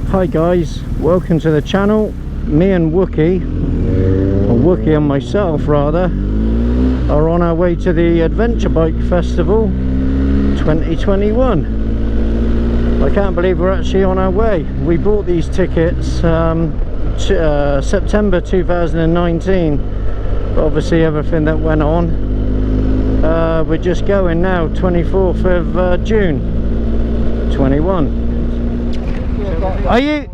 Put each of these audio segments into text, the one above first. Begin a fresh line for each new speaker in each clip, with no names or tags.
Hi guys, welcome to the channel. Me and Wookiee, or Wookiee and myself rather, are on our way to the Adventure Bike Festival 2021. I can't believe we're actually on our way. We bought these tickets September 2019, but obviously everything that went on, we're just going now, 24th of June 21. Are you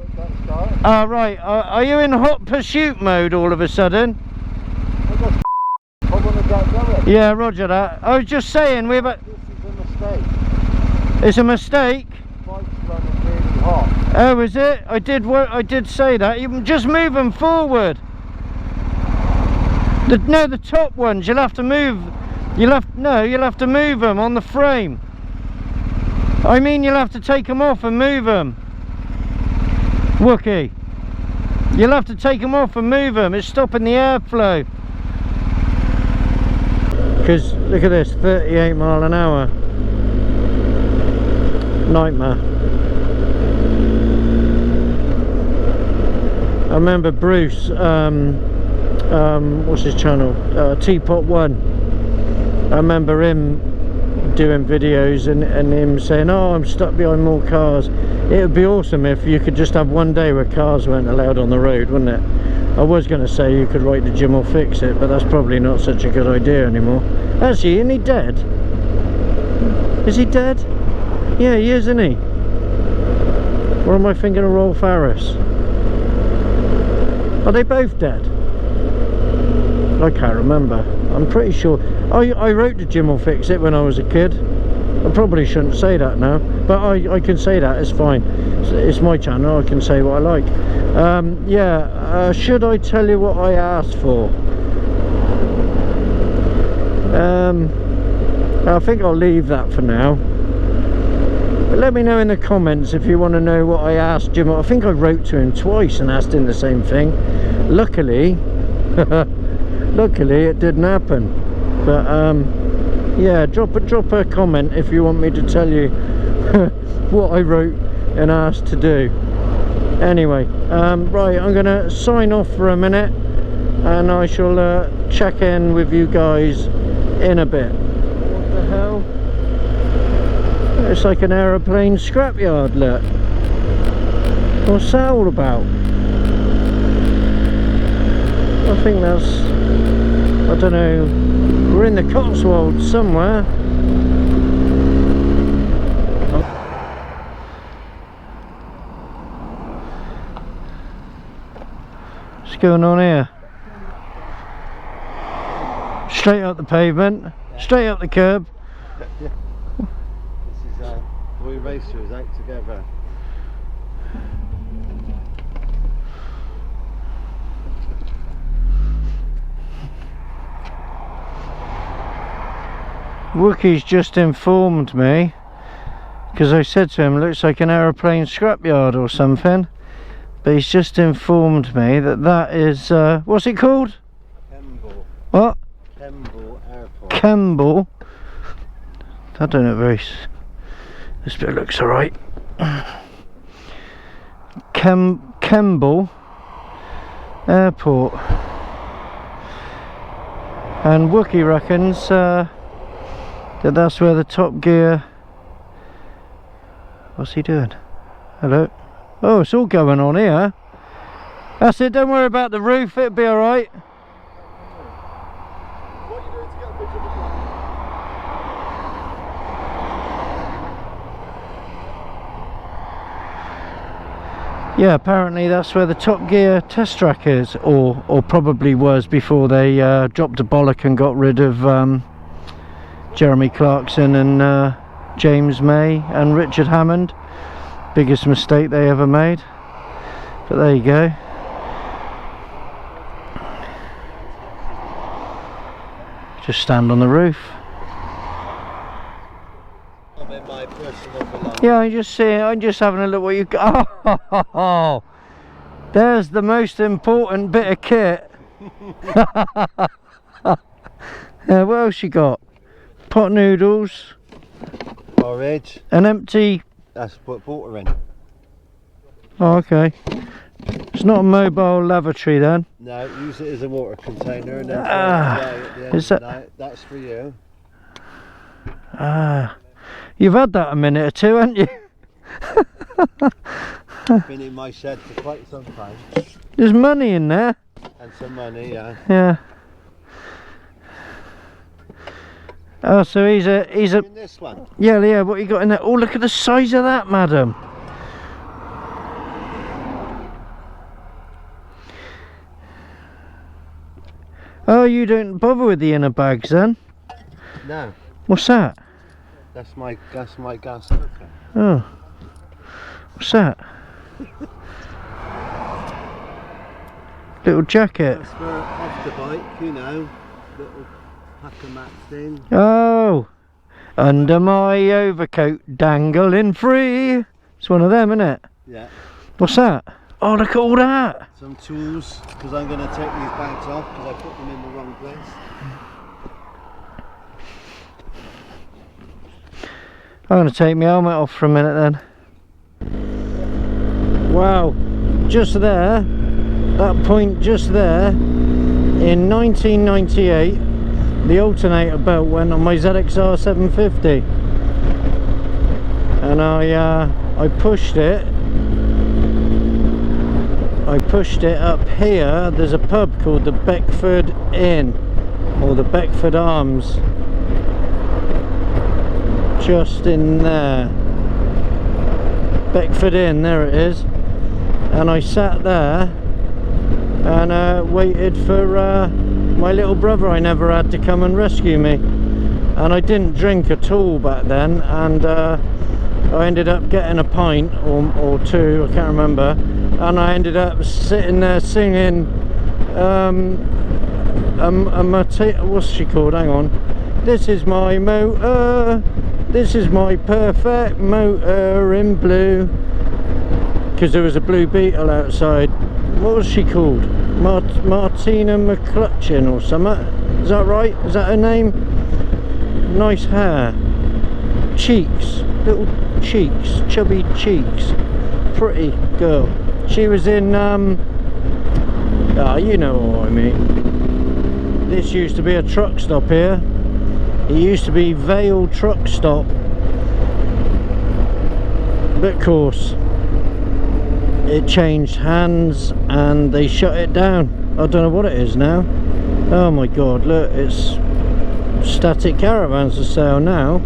right, are you in hot pursuit mode all of a sudden? Yeah, roger that. I was just saying we've this is a mistake. It's a mistake? The bike's running really hot. Oh, is it? I did say that. You can just move them forward. The top ones you'll have to move. You'll have to move them on the frame. I mean, you'll have to take them off and move them. Wookiee, you'll have to take them off and move them. It's stopping the airflow. Because look at this, 38 mile an hour. Nightmare. I remember Bruce, what's his channel? Teapot One. I remember him doing videos and him saying, oh, I'm stuck behind more cars. It would be awesome if you could just have one day where cars weren't allowed on the road, wouldn't it? I was going to say you could write to Jim or fix it, but that's probably not such a good idea anymore. Actually, isn't he dead? Is he dead? Yeah, he is, isn't he? Or am I thinking of Rolf Harris? Are they both dead? I can't remember. I'm pretty sure. I wrote to Jim or fix it when I was a kid. I probably shouldn't say that now, but I can say that, it's fine. It's my channel, I can say what I like. Should I tell you what I asked for? I think I'll leave that for now. But let me know in the comments if you want to know what I asked Jim. I think I wrote to him twice and asked him the same thing. Luckily, luckily it didn't happen. But yeah, drop a comment if you want me to tell you what I wrote and asked to do. Anyway, right, I'm gonna sign off for a minute and I shall check in with you guys in a bit. What the hell? It's like an aeroplane scrapyard, look. What's that all about? I think that's, I don't know, we're in the Cotswolds somewhere. What's going on here? Straight up the pavement, straight up the curb.
This is boy racers out together.
Wookiee's just informed me, because I said to him, looks like an aeroplane scrapyard or something, but he's just informed me that is, what's it called?
Kemble.
What?
Kemble Airport.
Kemble. I don't know, this bit looks alright. Kemble Airport. And Wookiee reckons that's where the Top Gear. What's he doing? Hello. Oh, it's all going on here. That's it, don't worry about the roof, it'll be alright.
What are you doing to get a picture of the
Yeah, apparently that's where the Top Gear test track is, or probably was before they dropped a bollock and got rid of Jeremy Clarkson and James May and Richard Hammond. Biggest mistake they ever made. But there you go. Just stand on the roof.
I'm in my personal belongings.
Yeah, I'm just having a look what you got. Oh, there's the most important bit of kit. Yeah, what else you got? Pot noodles.
Porridge.
An empty.
That's put water in.
Oh, okay. It's not a mobile lavatory then.
No, use it as a water container and then throw it
Ah,
away at the end
is
of the
that-
night. That's for you.
Ah, you've had that a minute or two, haven't you?
Been in my shed for quite some time.
There's money in there.
And some money, yeah.
Yeah. Oh, so he's a
In this one.
yeah. What you got in there? Oh, look at the size of that, madam. Oh, you don't bother with the inner bags then?
No,
What's that?
that's my gas cooker.
Oh, what's that? Little jacket.
That's for off the bike, you know. Little pack of mats in.
Oh, under my overcoat, dangling free. It's one of them, isn't it?
Yeah.
What's that? Oh, look at all that.
Some tools, because I'm going to take these bags off because I put them in the wrong place.
I'm going to take my helmet off for a minute then. Wow, just there, that point just there, in 1998, the alternator belt went on my ZXR 750. And I pushed it. Up here. There's a pub called the Beckford Inn, or the Beckford Arms, just in there. Beckford Inn, there it is. And I sat there and waited for my little brother I never had to come and rescue me. And I didn't drink at all back then, and I ended up getting a pint or two, I can't remember, and I ended up sitting there singing what's she called, hang on, this is my motor, this is my perfect motor in blue, because there was a blue Beetle outside. What was she called? Martina McClutchin or something, is that right? Is that her name? Nice hair, cheeks, little cheeks, chubby cheeks, pretty girl. She was in you know what I mean. This used to be a truck stop here. It used to be Vale Truck Stop, but of course it changed hands and they shut it down. I don't know what it is now. Oh my god, look, it's static caravans for sale now,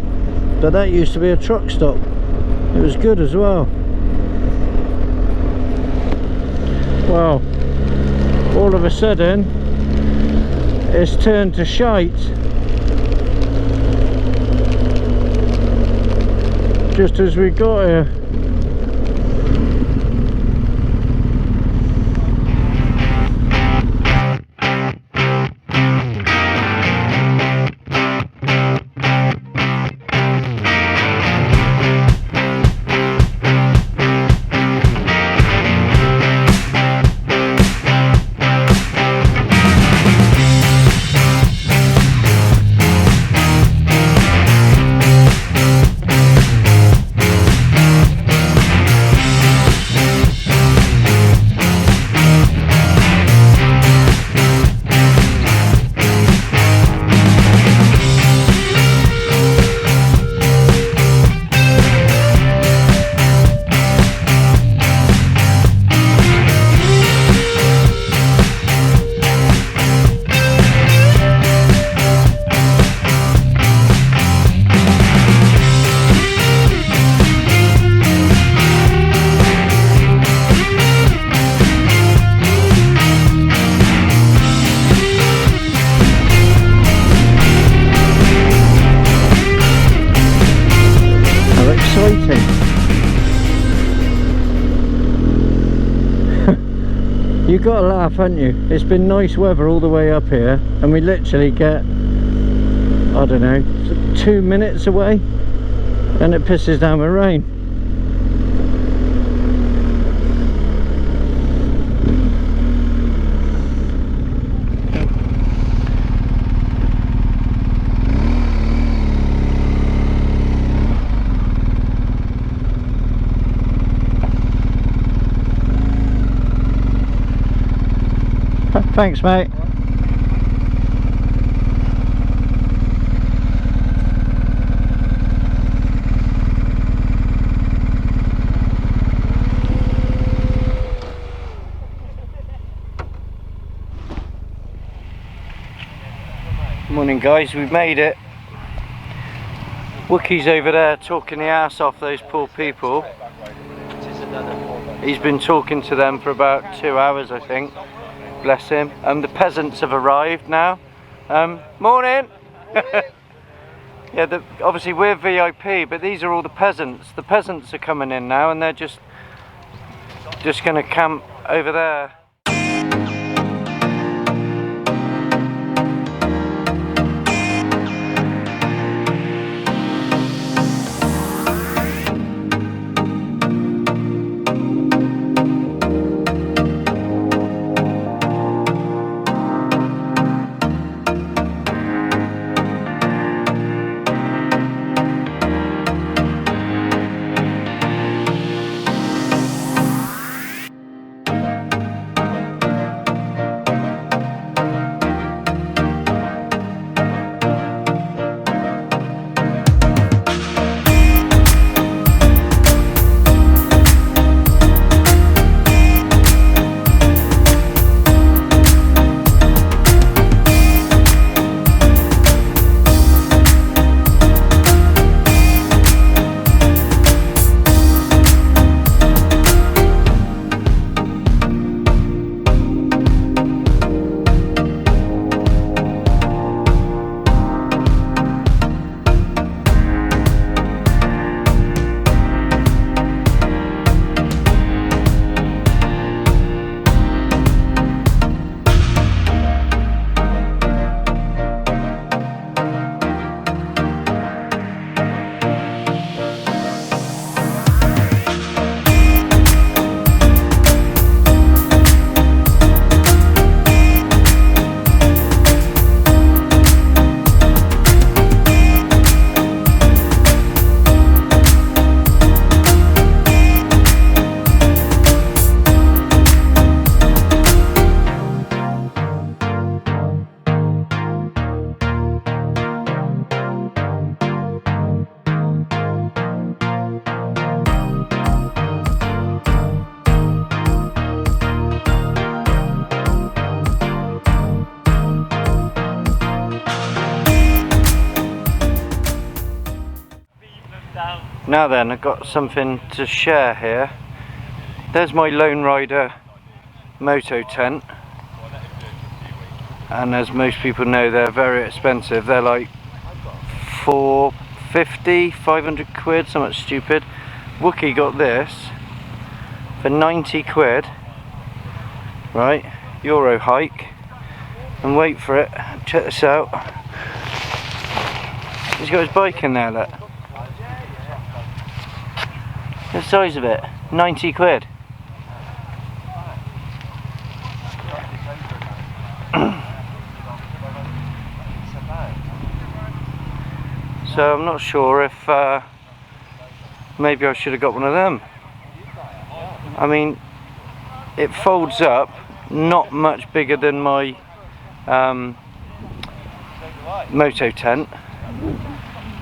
but that used to be a truck stop. It was good as well. Well, all of a sudden it's turned to shite just as we got here. You got to laugh, haven't you? It's been nice weather all the way up here, and we literally get I don't know, 2 minutes away, and it pisses down with rain. Thanks, mate. Morning guys, we've made it. Wookiee's over there talking the ass off those poor people. He's been talking to them for about 2 hours, I think. Bless him. The peasants have arrived now. Morning! Yeah, obviously we're VIP, but these are all the peasants. The peasants are coming in now, and they're just going to camp over there. Now then, I've got something to share here. There's my Lone Rider moto tent, and as most people know, they're very expensive. They're like 450, 500 quid, something stupid. Wookiee got this for 90 quid, right, Euro hike, and wait for it, check this out, he's got his bike in there, look. The size of it, 90 quid. So I'm not sure if maybe I should have got one of them. I mean, it folds up, not much bigger than my moto tent.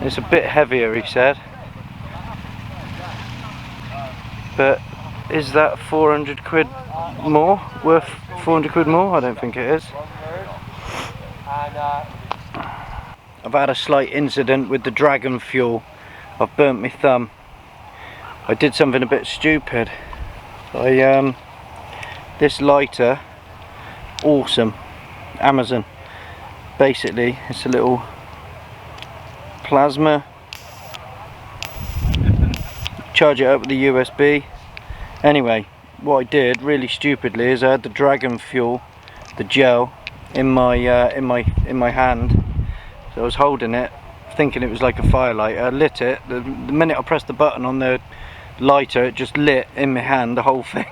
It's a bit heavier, he said. But is that 400 quid more? Worth 400 quid more? I don't think it is. I've had a slight incident with the dragon fuel. I've burnt my thumb. I did something a bit stupid. This lighter, awesome, Amazon. Basically, it's a little plasma. Charge it up with the USB. Anyway, what I did really stupidly is I had the dragon fuel, the gel, in my hand. So I was holding it, thinking it was like a firelighter. I lit it. The minute I pressed the button on the lighter, it just lit in my hand, the whole thing.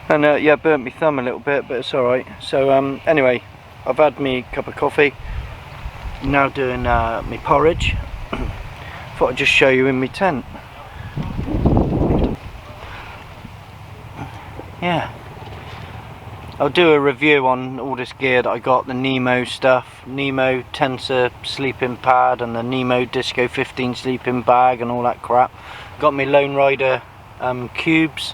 And yeah, burnt my thumb a little bit, but it's alright. So anyway, I've had me cup of coffee. Now doing my porridge. Thought I'd just show you in my tent. Yeah, I'll do a review on all this gear that I got, the Nemo stuff, Nemo Tensor sleeping pad and the Nemo Disco 15 sleeping bag and all that crap. Got me Lone Rider cubes,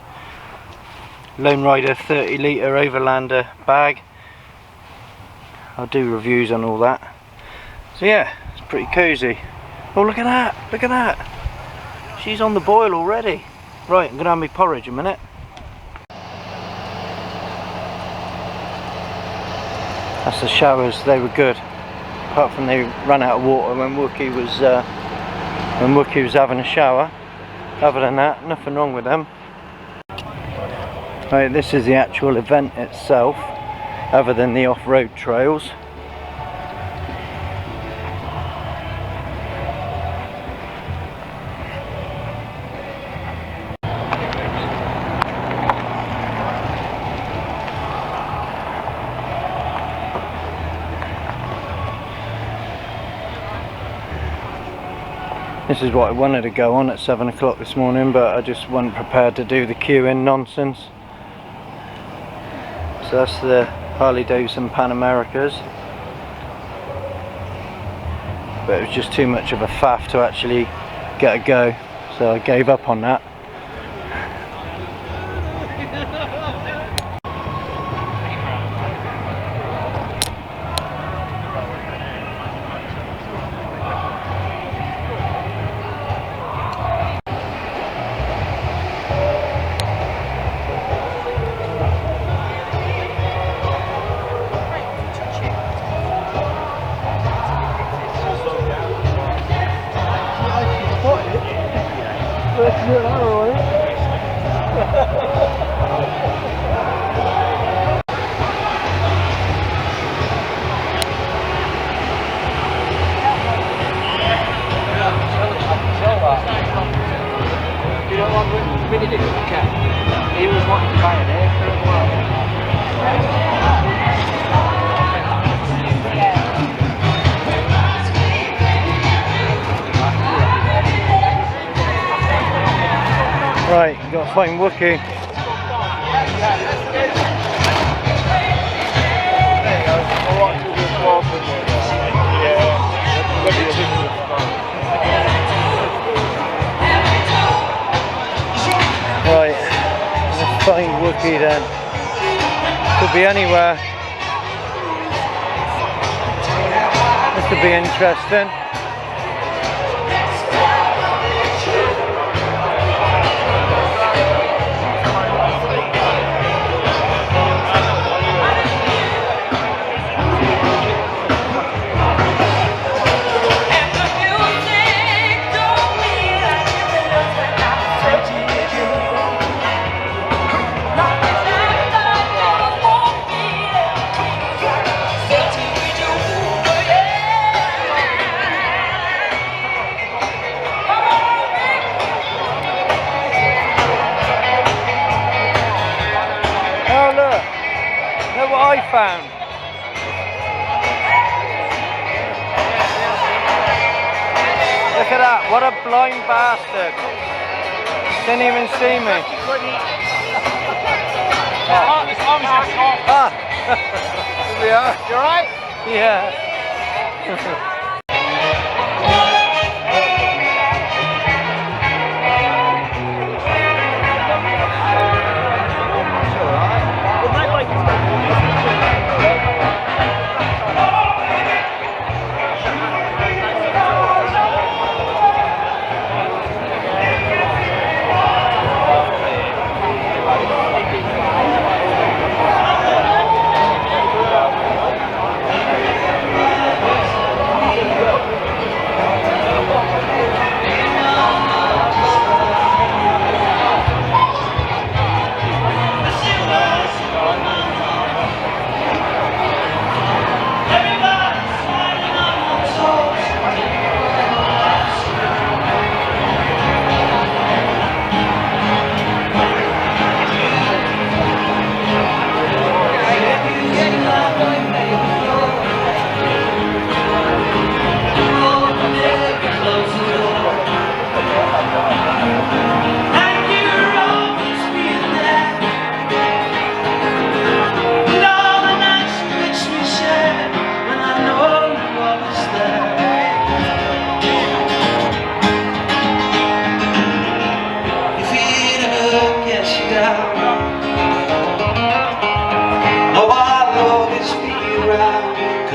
Lone Rider 30 litre Overlander bag. I'll do reviews on all that. So yeah, it's pretty cosy. Oh, look at that, look at that. She's on the boil already. Right, I'm gonna have my porridge a minute. That's the showers, they were good. Apart from they ran out of water when Wookiee was having a shower. Other than that, nothing wrong with them. Right, this is the actual event itself, other than the off-road trails. This is what I wanted to go on at 7 o'clock this morning, but I just wasn't prepared to do the queuing nonsense. So that's the Harley Davidson Pan Americas. But it was just too much of a faff to actually get a go, so I gave up on that. He was wanting to buy an aircraft as well. Right, you've got to find Wookiee. Right, let's find Wookiee then. Could be anywhere. This could be interesting. What I found. Look at that, what a blind bastard. Didn't even see me. Ah, yeah. You alright? Yeah.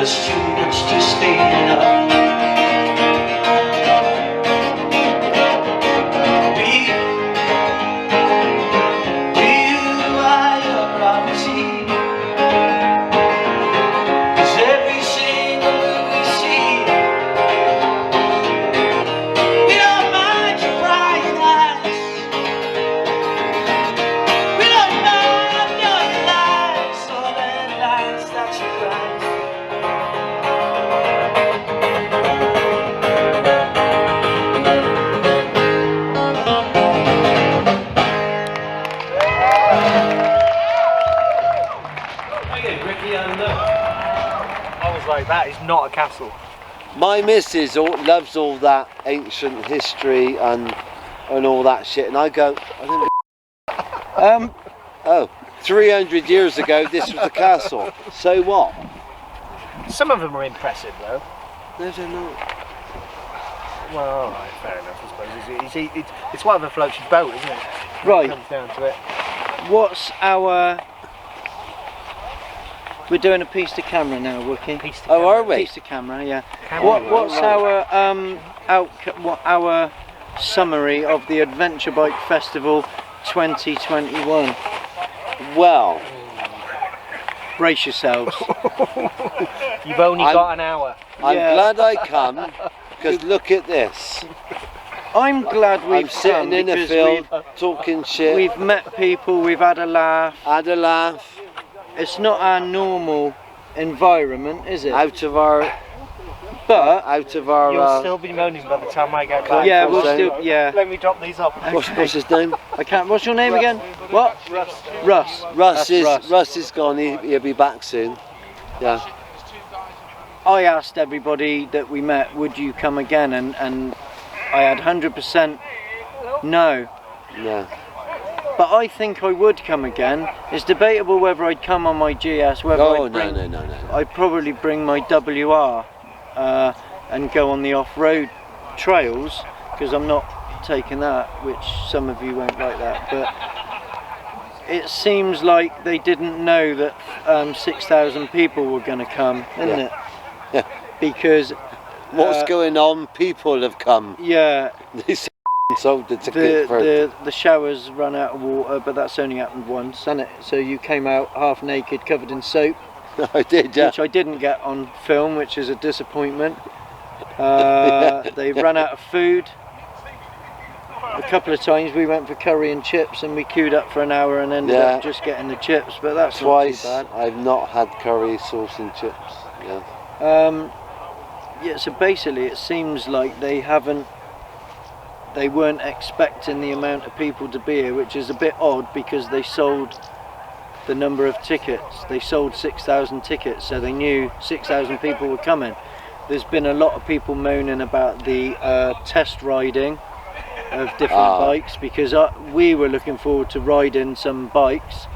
the students to stand up.
Like that is not a castle.
My missus loves all that ancient history and all that shit, and I go, I don't oh, 300 years ago this was the castle. So what?
Some of them are impressive though.
No, they're not.
Well, alright, fair enough, I suppose. It's whatever floats your boat, isn't it?
Right.
When it comes down to it.
What's our... We're doing a piece to camera now, Wookiee.
Oh, are we?
Piece to camera, yeah. What's our our summary of the Adventure Bike Festival 2021?
Well,
brace yourselves.
You've only got an hour.
I'm glad I come, because look at this.
I'm glad we've
I'm sitting in the field, talking shit.
We've met people, we've had a laugh.
Had a laugh.
It's not our normal environment, is it?
Out of our...
You'll still be moaning by the time I get back.
Yeah, we'll still... Yeah.
Let me drop these off.
What's his name?
I can't... What's your name again? What? Russ.
Russ is gone. He'll be back soon. Yeah.
I asked everybody that we met, would you come again? And I had 100% no.
Yeah.
But I think I would come again. It's debatable whether I'd come on my GS, whether I'd probably bring my WR and go on the off-road trails, because I'm not taking that, which some of you won't like that. But it seems like they didn't know that 6,000 people were going to come, isn't it?
Yeah.
Because
what's going on? People have come.
Yeah.
Sold the ticket for
the showers run out of water, but that's only happened once, hasn't it? So you came out half naked, covered in soap.
I did, yeah.
Which I didn't get on film, which is a disappointment. They ran out of food. A couple of times we went for curry and chips, and we queued up for an hour and ended up just getting the chips. But that's
twice.
Not too bad.
I've not had curry, sauce, and chips. Yeah.
Yeah. So basically, it seems like they weren't expecting the amount of people to be here, which is a bit odd because they sold the number of tickets. They sold 6,000 tickets, so they knew 6,000 people were coming. There's been a lot of people moaning about the test riding of different bikes, because we were looking forward to riding some bikes,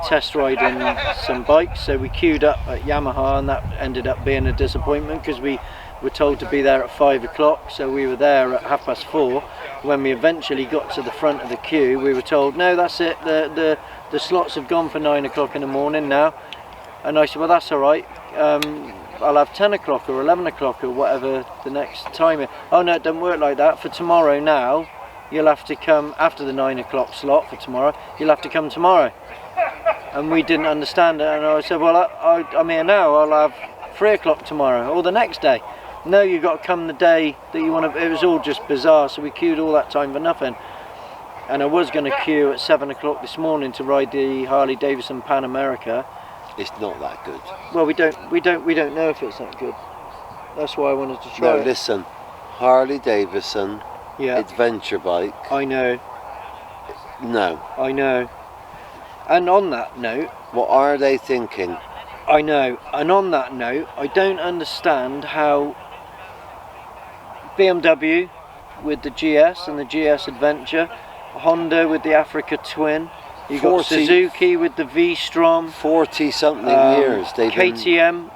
test riding some bikes, so we queued up at Yamaha, and that ended up being a disappointment because we were told to be there at 5 o'clock, so we were there at 4:30. When we eventually got to the front of the queue, we were told, no, that's it, the slots have gone for 9 o'clock in the morning now. And I said, well, that's all right, I'll have 10 o'clock or 11 o'clock or whatever the next time. Oh no, it doesn't work like that. For tomorrow now, you'll have to come after the 9 o'clock slot for tomorrow, you'll have to come tomorrow. And we didn't understand it, and I said, well, I'm here now, I'll have 3 o'clock tomorrow or the next day. No, you've got to come the day that you want to. It was all just bizarre, so we queued all that time for nothing. And I was going to queue at 7 o'clock this morning to ride the Harley Davidson Pan America.
It's not that good.
Well, we don't know if it's that good. That's why I wanted to try it.
No, listen, Harley Davidson, adventure bike.
I know.
No.
I know. And on that note,
what are they thinking?
I know. And on that note, I don't understand how BMW with the GS and the GS Adventure, Honda with the Africa Twin, you got Suzuki with the V-Strom,
40-something years. They've
KTM,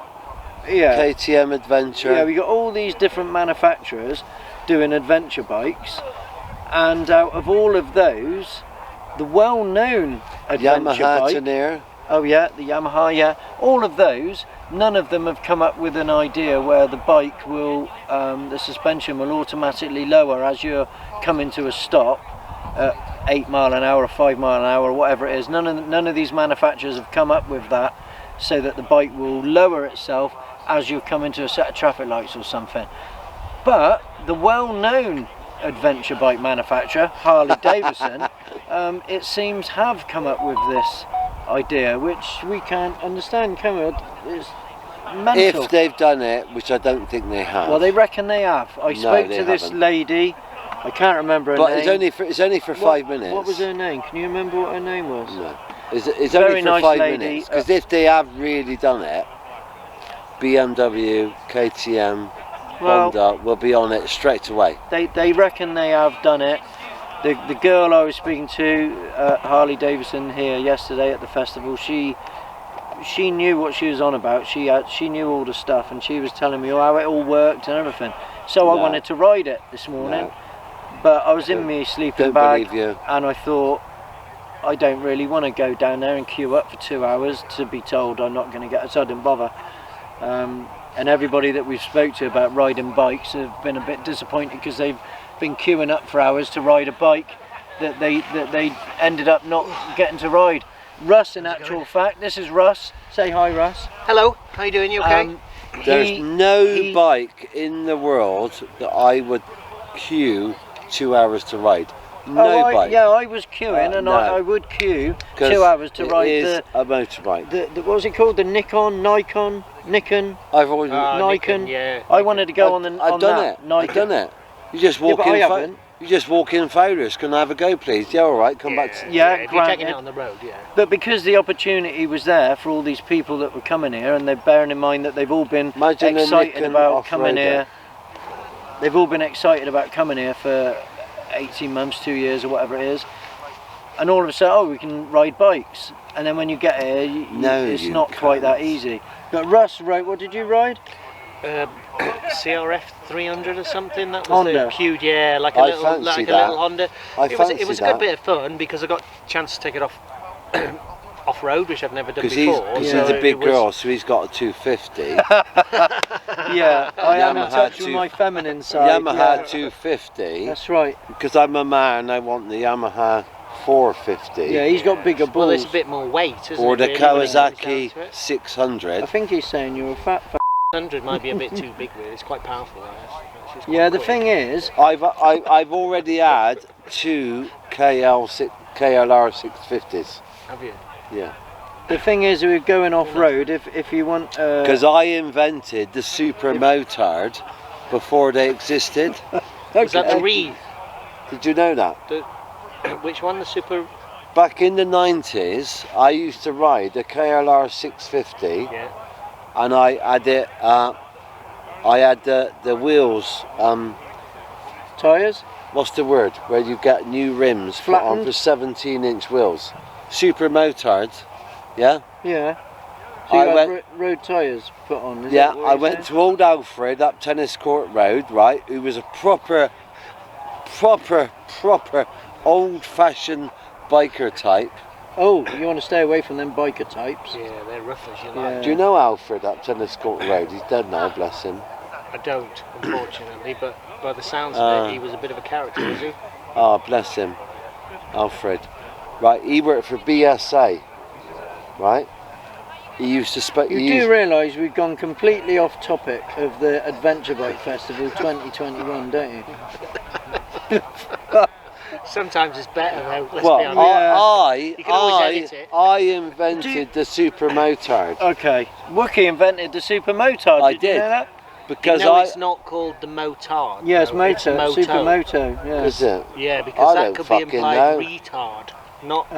KTM
Adventure.
Yeah, we got all these different manufacturers doing adventure bikes, and out of all of those, the well-known adventure
Yamaha
bike,
Tenere.
Oh yeah, the Yamaha, yeah. All of those, none of them have come up with an idea where the bike will, the suspension will automatically lower as you're coming to a stop at 8 mile an hour or 5 mile an hour or whatever it is. None of these manufacturers have come up with that so that the bike will lower itself as you come into a set of traffic lights or something. But the well-known adventure bike manufacturer, Harley Davidson, it seems have come up with this idea, which we can't understand, can we? It's mental.
If they've done it, which I don't think they have.
Well, they reckon they have. I spoke to this lady. I can't remember her name.
But it's only for 5 minutes.
What was her name? Can you remember what her name was?
No. It's
Very
only for
nice
5
lady.
minutes. Because if they have really done it, BMW, KTM, Honda will be on it straight away.
They reckon they have done it. The girl I was speaking to, Harley Davidson, here yesterday at the festival, she knew what she was on about. She knew all the stuff, and she was telling me how it all worked and everything. So I wanted to ride it this morning, but I was in my sleeping bag, and I thought, I don't really want to go down there and queue up for 2 hours to be told I'm not going to get it, so I didn't bother. And everybody that we've spoke to about riding bikes have been a bit disappointed because they've been queuing up for hours to ride a bike that they ended up not getting to ride. Russ, in actual fact, this is Russ. Say hi, Russ.
Hello, how you doing? You okay?
There's no bike in the world that I would queue 2 hours to ride. No bike.
Yeah, I was queuing, and
no.
I would queue 2 hours to ride
a motorbike.
The what was it called? The Nikon.
I've always
Nikon.
Yeah.
I wanted to go on the.
I've done it.
Nikon.
I've done it. You just walk
but
in.
I haven't.
You just walk in photos. Can I have a go, please? Yeah, all right. Come back.
If you're taking it on the road,
But because the opportunity was there for all these people that were coming here, and they're bearing in mind that they've all been excited about coming here. They've all been excited about coming here for 18 months, 2 years, or whatever it is. And all of a sudden, we can ride bikes. And then when you get here, it's not quite that easy. But Russ, what did you ride?
CRF 300 or something. That was
Honda.
Huge, like a little Honda. It was a good bit of fun because I got a chance to take it off road, which I've never done before.
Because he's a big girl, so he's got a 250.
Yeah, I am in touch with my feminine side.
Yamaha 250.
That's right.
Because I'm a man, I want the Yamaha 450.
Yeah, he's got bigger balls.
Well, there's a bit more weight, isn't it?
Or the
really,
Kawasaki 600.
I think he's saying you're a fat.
100 might be a bit too big, really. It's quite powerful.
Yeah, the thing is,
I've already had 2 KLR 650s.
Have you?
Yeah.
the thing is, we're going off road. If you want,
because I invented the super motard before they existed.
Was that the Reed?
Did you know that?
Which one? The super.
Back in the 90s, I used to ride a KLR 650.
Yeah.
And I had it. I had the wheels.
Tyres?
What's the word? Where you get new rims put on for 17-inch wheels. Super motards. Yeah.
Yeah. So you had road tyres put on. Is that what
I went to old Alfred up Tennis Court Road, right? Who was a proper old-fashioned biker type.
Oh, you want to stay away from them biker types?
Yeah, they're rough as you like.
Yeah.
Do you know Alfred up Tennis Court Road? He's dead now, bless him.
I don't, unfortunately, but by the sounds of it, he was a bit of a character, was he?
Oh, bless him, Alfred. Right, he worked for BSA, right? He used to
You do realise we've gone completely off topic of the Adventure Bike Festival 2021, don't you?
Sometimes it's better though, let's
well,
be honest. You can always edit it.
I invented the super motard.
Okay, Wookiee invented the super motard.
I
did. You know that?
Because
it's not called the motard.
Yeah, it's
though.
moto,
It's
super moto. Yeah.
Is it?
Yeah, because
I
that
don't
could be
fucking
implied
know.
retard, not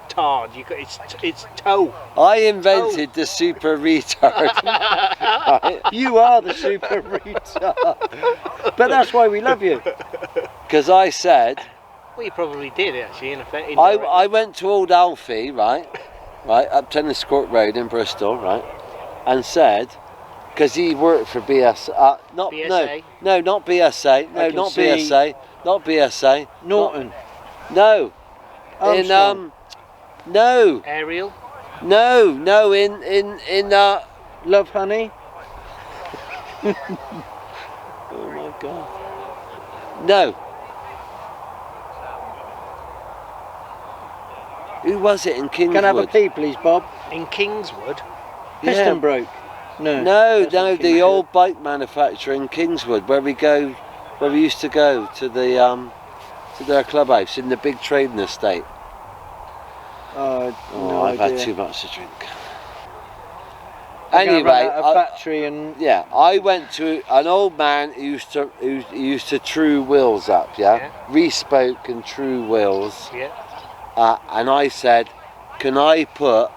tard. It's toe.
I invented the super retard. Right?
You are the super retard. But that's why we love you.
Because I said.
Well, you probably did actually. In effect,
I went to old Alfie, right, up Tennis Court Road in Bristol, right, and said, because he worked for BSA, not BSA. No, not BSA, not BSA,
Norton.
No,
Armstrong.
no,
Ariel.
No, no, in
Love Honey?
oh my God. No. Who was it in Kingswood?
Can I have a pee, please, Bob?
In Kingswood?
Piston broke. No.
No,
that's not
the
Kingswood.
old bike manufacturer in Kingswood, where we used to go to their clubhouse in the big trading estate.
Oh, no
I've
idea.
had too much to drink.
We're gonna
Anyway,
run out of battery and
yeah, I went to an old man who used to true wheels up, yeah, re-spoke and true wheels, and I said, can I put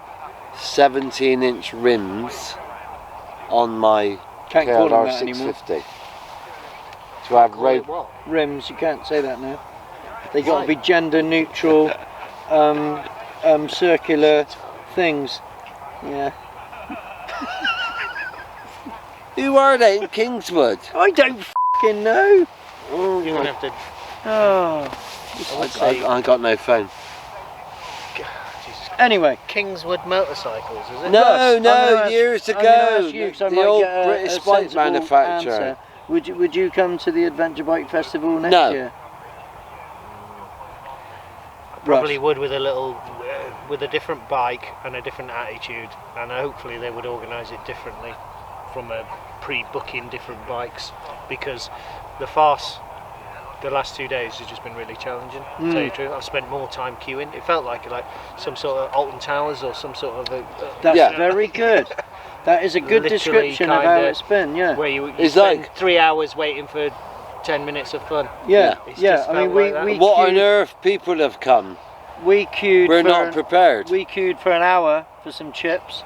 17-inch rims on my
can't call them
KLR
that anymore.
650 to have road
Rims, you can't say that now. They got to be gender neutral, circular things. Yeah.
Who are they in Kingswood?
I don't f***ing know.
Oh,
You're going to have to...
Oh.
I got no phone.
Anyway.
Kingswood Motorcycles, is it?
No, years ago. The old
get
British
a
bike
sensible
manufacturer.
answer. Would you come to the Adventure Bike Festival next
No.
year?
Probably would with a different bike and a different attitude, and hopefully they would organise it differently from a pre-booking different bikes, because the farce the last 2 days has just been really challenging, to tell you the truth. I've spent more time queuing. It felt like some sort of Alton Towers or some sort of
That's very good. That is a good
Literally
description of how it's been, yeah.
where you
It's
spend
like
3 hours waiting for 10 minutes of fun.
Yeah,
It's
yeah.
just
I mean,
felt like that.
we
what on
queued,
earth people have come.
we queued
We're
for,
not prepared.
We queued for an hour for some chips.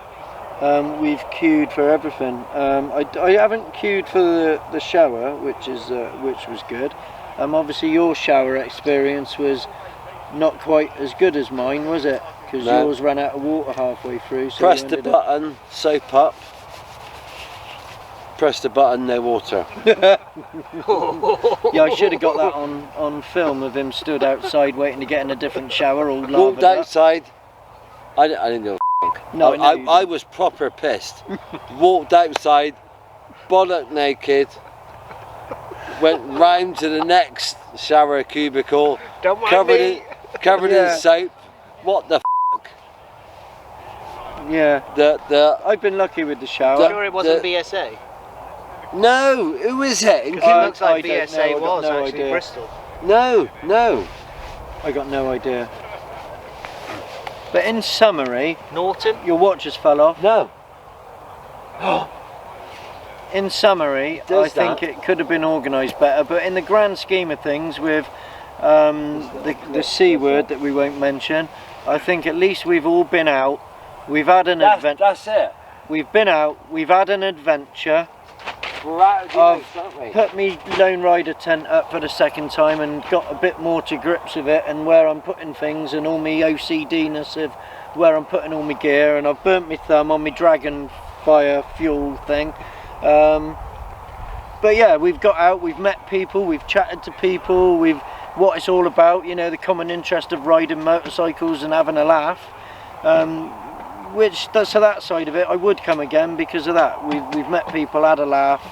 We've queued for everything. I haven't queued for the shower, which was good. Obviously your shower experience was not quite as good as mine, was it? Because
No.
yours ran out of water halfway through. So
Press
you
the
ended up-
button, soap up. Press the button, no water.
Yeah, I should have got that on film of him stood outside waiting to get in a different shower, all
Walked
lathered up.
outside. I didn't go.
No, I know you
I was proper pissed. Walked outside, bollock naked. Went round to the next shower cubicle,
Don't mind
covered
me.
covered
Yeah.
in soap. What the?
Yeah,
The
I've been lucky with the shower.
The-
Sure it wasn't
the-
BSA?
no. Who is it?
It looks like
I don't
BSA
know, I got
was
no
actually
idea.
Bristol.
No.
I got no idea. But in summary,
Norton?
your watches fell off.
No.
In summary,
Does
I think
that?
it could have been organised better, but in the grand scheme of things, with the C word that we won't mention, I think at least we've all been out. We've had an adventure.
That's it.
We've been out. We've had an adventure.
We're out of the
I've
ice, aren't we?
put me Lone Rider tent up for the second time and got a bit more to grips with it and where I'm putting things and all my OCD-ness of where I'm putting all my gear, and I've burnt my thumb on my Dragon Fire fuel thing. But yeah, we've got out, we've met people, we've chatted to people, what it's all about, you know, the common interest of riding motorcycles and having a laugh. So that side of it, I would come again because of that. We've met people, had a laugh.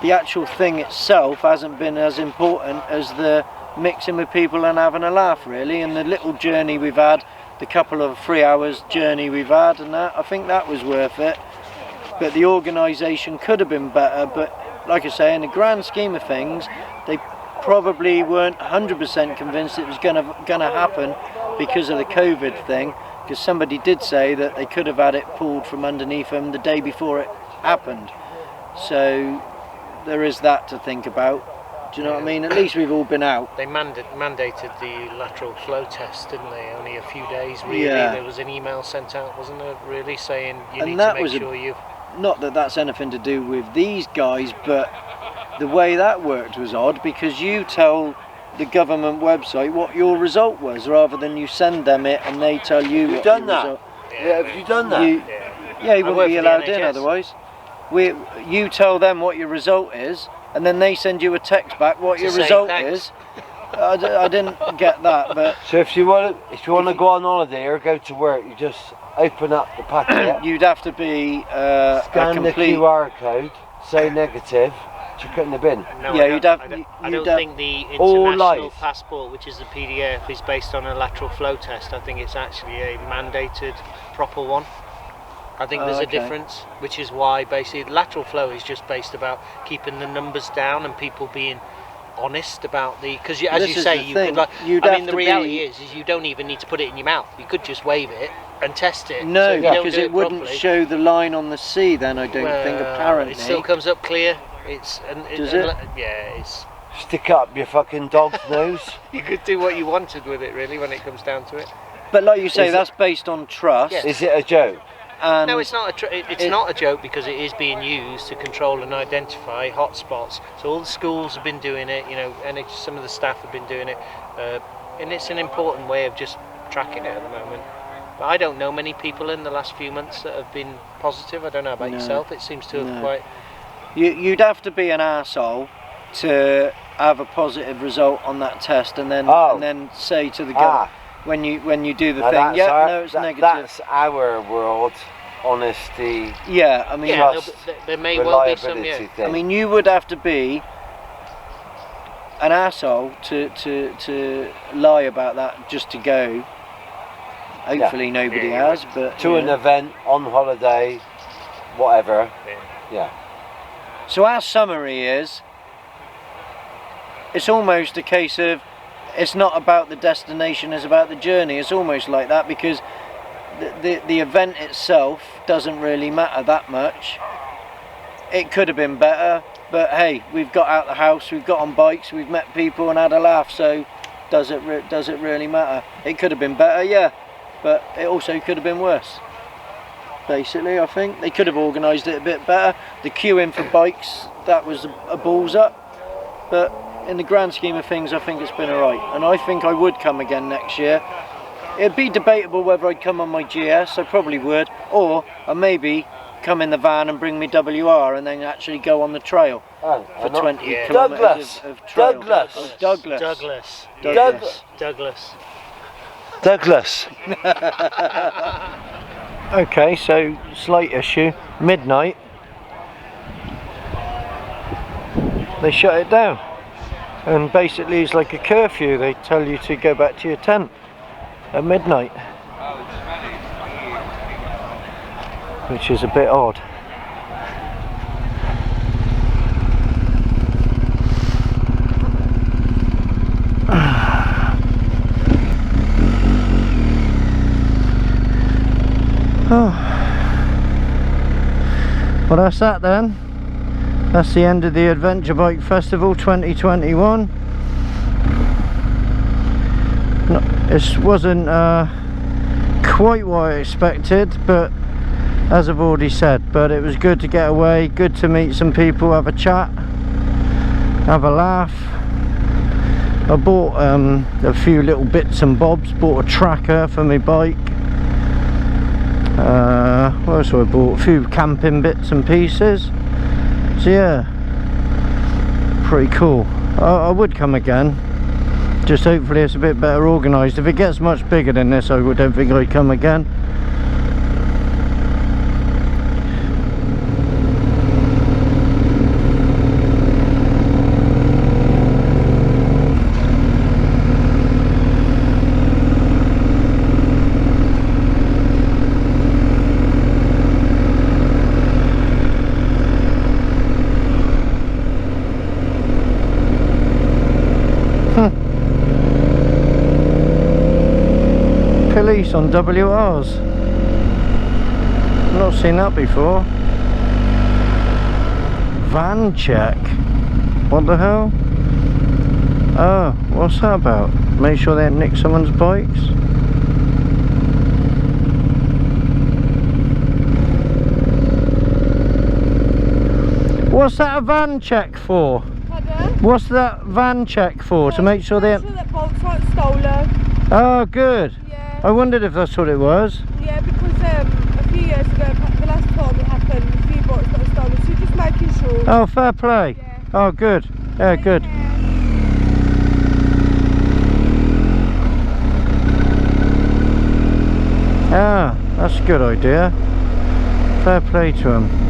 The actual thing itself hasn't been as important as the mixing with people and having a laugh, really. And the little journey we've had, the couple of 3 hours journey we've had, and that, I think that was worth it. But the organisation could have been better. But like I say, in the grand scheme of things, they probably weren't 100% convinced it was gonna happen because of the COVID thing. Because somebody did say that they could have had it pulled from underneath them the day before it happened. So there is that to think about. Do you know what I mean? At least we've all been out.
They mandated the lateral flow test, didn't they? Only a few days, really.
Yeah.
There was an email sent out, wasn't there, really, saying you
And
need
that
to
was
make
a-
sure you've...
Not that that's anything to do with these guys, but the way that worked was odd, because you tell the government website what your result was rather than you send them it and they tell you
You've
what
done
your
that?
result.
Yeah, have you done that?
Yeah, you
I work
wouldn't be
for the
allowed in
NHS.
otherwise. You tell them what your result is, and then they send you a text back what
To
your
say
result
thanks.
is, I didn't get that, but
So if you want to go on holiday or go to work, you just open up the packet,
you'd have to be a
scan the
complete.
QR code, say negative, chuck it in the bin.
No,
Yeah,
I
you'd
don't,
have-
I don't, I
you'd
don't
have-
think the
All
international
life.
passport, which is the PDF, is based on a lateral flow test. I think it's actually a mandated proper one. I think there's
okay.
a difference, which is why basically lateral flow is just based about keeping the numbers down and people being honest about the, because as
This
you
is
say,
the
you
thing,
could like,
you'd
I
have
mean the
to
reality
be-
is you don't even need to put it in your mouth. You could just wave it and test it. So
No,
if you don't
because
do
it wouldn't
properly,
show the line on the C. Then I don't think
well,
apparently.
it still comes up clear. It's
Does it?
Yeah, it's.
Stick up your fucking dog's nose.
You could do what you wanted with it, really, when it comes down to it.
But like you say,
Is
that's based on trust.
Yeah.
Is it a joke?
And
No, it's not. It's not a joke because it is being used to control and identify hotspots. So all the schools have been doing it, you know, and some of the staff have been doing it, and it's an important way of just tracking it at the moment. But I don't know many people in the last few months that have been positive. I don't know about
No.
yourself. It seems to have
No.
quite.
You'd have to be an arsehole to have a positive result on that test, and then say to the government when you do the
Now
thing,
that's
yeah,
our-
no, it's negative.
That's our world, honesty,
Yeah, I mean,
Yeah,
trust,
there may well be some.
reliability
Yeah.
thing.
I mean, you would have to be an arsehole to lie about that just to go. Hopefully nobody
Yeah,
has, but
to an
yeah.
event, on holiday, whatever. Yeah.
So our summary is, it's almost a case of, it's not about the destination, it's about the journey. It's almost like that, because the event itself doesn't really matter that much. It could have been better, but hey, we've got out the house, we've got on bikes, we've met people and had a laugh, so does it really matter? It could have been better, yeah, but it also could have been worse. Basically, I think they could have organised it a bit better. The queuing for bikes, that was a balls up, but in the grand scheme of things, I think it's been alright, and I think I would come again next year. It'd be debatable whether I'd come on my GS, I probably would, or I maybe come in the van and bring me WR and then actually go on the trail
Oh,
for
I'm not-
20
Yeah.
kilometres of trail.
Douglas.
Oh, Douglas.
Douglas.
Douglas.
Douglas.
Douglas.
Okay, so slight issue. Midnight. They shut it down. And basically it's like a curfew. They tell you to go back to your tent at midnight. Which is a bit odd. Oh. Well, that's that then. That's the end of the Adventure Bike Festival 2021. No, this wasn't quite what I expected, but as I've already said, but it was good to get away, good to meet some people, have a chat, have a laugh. I bought a few little bits and bobs, bought a tracker for my bike. What else I bought? A few camping bits and pieces. So yeah, pretty cool. I would come again, just hopefully it's a bit better organised. If it gets much bigger than this, I don't think I'd come again. Police on WRs. I've not seen that before. Van check. What the hell? Oh, what's that about? Make sure they don't nick someone's bikes. What's that a van check for?
Pardon?
What's that van check for? To make sure they
Make sure that bolts aren't stolen.
Oh, good.
Yeah.
I wondered if that's what it was.
Yeah, because a few years ago, the last time it happened, a few bolts got stolen, so just making sure.
Oh, fair play.
Yeah.
Oh, good. Yeah, good.
Yeah.
Ah, that's a good idea. Fair play to him.